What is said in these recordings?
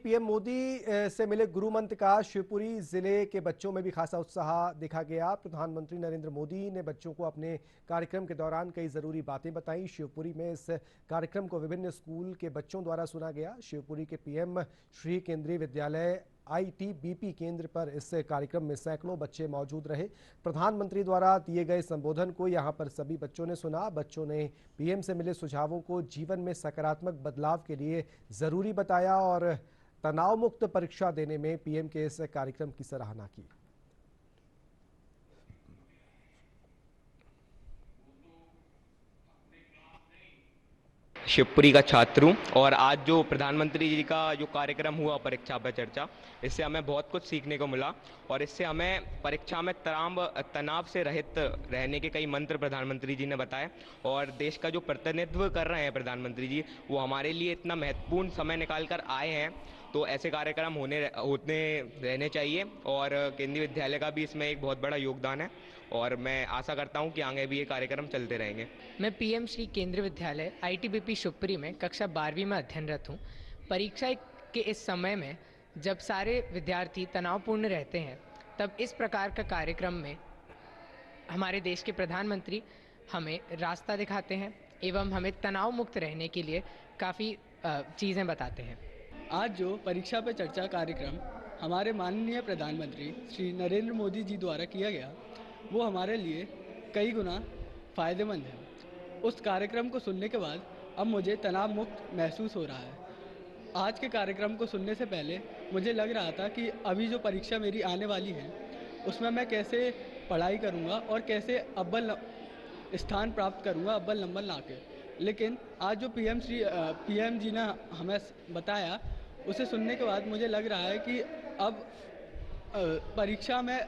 PM Modi से मिले गुरु मंत्र का शिवपुरी जिले के बच्चों में भी खासा उत्साह देखा गया। प्रधानमंत्री नरेंद्र मोदी ने बच्चों को अपने कार्यक्रम के दौरान कई जरूरी बातें बताई। शिवपुरी में इस कार्यक्रम को विभिन्न स्कूल के बच्चों द्वारा सुना गया। शिवपुरी के पीएम श्री केंद्रीय विद्यालय आईटीबीपी केंद्र पर इस कार्यक्रम में सैकड़ों बच्चे मौजूद रहे। प्रधानमंत्री द्वारा दिए गए संबोधन को यहां पर सभी बच्चों ने सुना। बच्चों ने पीएम से मिले सुझावों को जीवन में सकारात्मक बदलाव के लिए जरूरी बताया और तनाव मुक्त परीक्षा देने में पीएम के इस कार्यक्रम की सराहना की। शिवपुरी का छात्र हूँ और आज जो प्रधानमंत्री जी का जो कार्यक्रम हुआ परीक्षा पे चर्चा, इससे हमें बहुत कुछ सीखने को मिला और इससे हमें परीक्षा में तनाव से रहित रहने के कई मंत्र प्रधानमंत्री जी ने बताए। और देश का जो प्रतिनिधित्व कर रहे हैं प्रधानमंत्री जी, वो हमारे लिए इतना महत्वपूर्ण समय निकाल कर आए हैं, तो ऐसे कार्यक्रम होते रहने चाहिए और केंद्रीय विद्यालय का भी इसमें एक बहुत बड़ा योगदान है और मैं आशा करता हूं कि आगे भी ये कार्यक्रम चलते रहेंगे। मैं पीएम श्री केंद्रीय विद्यालय आईटीबीपी शिवपुरी में कक्षा 12वीं में अध्ययनरत हूँ। परीक्षा के इस समय में जब सारे विद्यार्थी तनावपूर्ण रहते हैं, तब इस प्रकार का कार्यक्रम में हमारे देश के प्रधानमंत्री हमें रास्ता दिखाते हैं एवं हमें तनाव मुक्त रहने के लिए काफ़ी चीज़ें बताते हैं। आज जो परीक्षा पे चर्चा कार्यक्रम हमारे माननीय प्रधानमंत्री श्री नरेंद्र मोदी जी द्वारा किया गया, वो हमारे लिए कई गुना फ़ायदेमंद है। उस कार्यक्रम को सुनने के बाद अब मुझे तनाव मुक्त महसूस हो रहा है। आज के कार्यक्रम को सुनने से पहले मुझे लग रहा था कि अभी जो परीक्षा मेरी आने वाली है, उसमें मैं कैसे पढ़ाई करूँगा और कैसे अव्वल स्थान प्राप्त करूँगा, अव्वल नंबर ला के। लेकिन आज जो पीएम जी ने हमें बताया, उसे सुनने के बाद मुझे लग रहा है कि अब परीक्षा में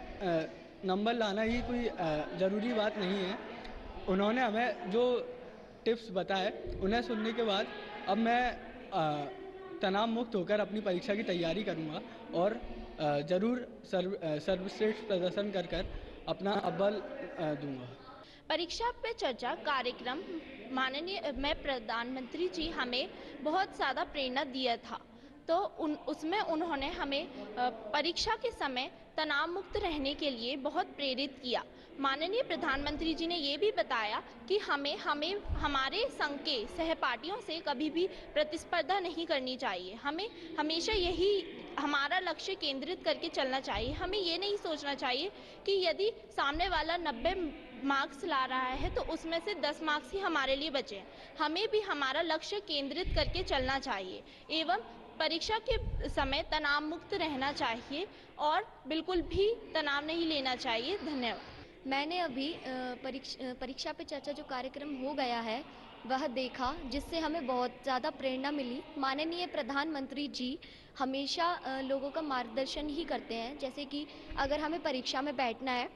नंबर लाना ही कोई ज़रूरी बात नहीं है। उन्होंने हमें जो टिप्स बताए, उन्हें सुनने के बाद अब मैं तनाव मुक्त होकर अपनी परीक्षा की तैयारी करूँगा और ज़रूर सर्वश्रेष्ठ प्रदर्शन कर अपना अव्वल दूँगा। परीक्षा पे चर्चा कार्यक्रम माननीय प्रधानमंत्री जी हमें बहुत ज़्यादा प्रेरणा दिया था, तो उसमें उन्होंने हमें परीक्षा के समय तनाव मुक्त रहने के लिए बहुत प्रेरित किया। माननीय प्रधानमंत्री जी ने ये भी बताया कि हमें हमारे संघ के सहपाठियों से कभी भी प्रतिस्पर्धा नहीं करनी चाहिए। हमें हमेशा यही हमारा लक्ष्य केंद्रित करके चलना चाहिए। हमें ये नहीं सोचना चाहिए कि यदि सामने वाला 90 मार्क्स ला रहा है तो उसमें से 10 मार्क्स ही हमारे लिए बचे। हमें भी हमारा लक्ष्य केंद्रित करके चलना चाहिए एवं परीक्षा के समय तनाव मुक्त रहना चाहिए और बिल्कुल भी तनाव नहीं लेना चाहिए। धन्यवाद। मैंने अभी परीक्षा पे चर्चा जो कार्यक्रम हो गया है वह देखा, जिससे हमें बहुत ज़्यादा प्रेरणा मिली। माननीय प्रधानमंत्री जी हमेशा लोगों का मार्गदर्शन ही करते हैं। जैसे कि अगर हमें परीक्षा में बैठना है,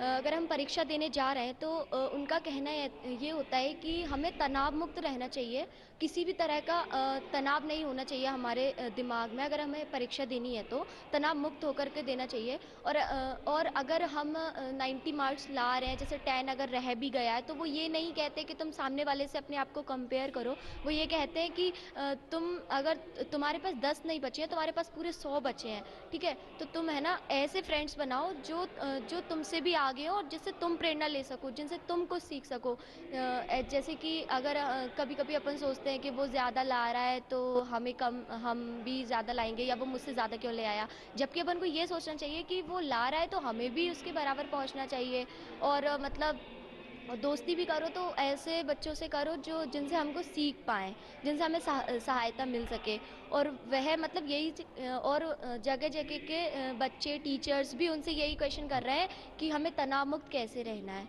अगर हम परीक्षा देने जा रहे हैं तो उनका कहना ये होता है कि हमें तनाव मुक्त रहना चाहिए। किसी भी तरह का तनाव नहीं होना चाहिए हमारे दिमाग में। अगर हमें परीक्षा देनी है तो तनाव मुक्त होकर के देना चाहिए। और अगर हम 90 मार्क्स ला रहे हैं, जैसे 10 अगर रह भी गया है, तो वो ये नहीं कहते कि तुम सामने वाले से अपने आप को कंपेयर करो। वो ये कहते हैं कि अगर तुम्हारे पास 10 नहीं बचे हैं, तुम्हारे पास पूरे 100 बचे हैं, ठीक है, तो तुम है ना ऐसे फ्रेंड्स बनाओ जो तुमसे भी आगे हो और जिससे तुम प्रेरणा ले सको, जिनसे तुम कुछ सीख सको। जैसे कि अगर कभी कभी अपन सोचते हैं कि वो ज़्यादा ला रहा है तो हम भी ज़्यादा लाएंगे, या वो मुझसे ज़्यादा क्यों ले आया, जबकि अपन को ये सोचना चाहिए कि वो ला रहा है तो हमें भी उसके बराबर पहुंचना चाहिए। और मतलब दोस्ती भी करो तो ऐसे बच्चों से करो जिनसे हमको सीख पाएँ, जिनसे हमें सहायता मिल सके। और वह मतलब यही और जगह जगह के बच्चे टीचर्स भी उनसे यही क्वेश्चन कर रहे हैं कि हमें तनाव मुक्त कैसे रहना है।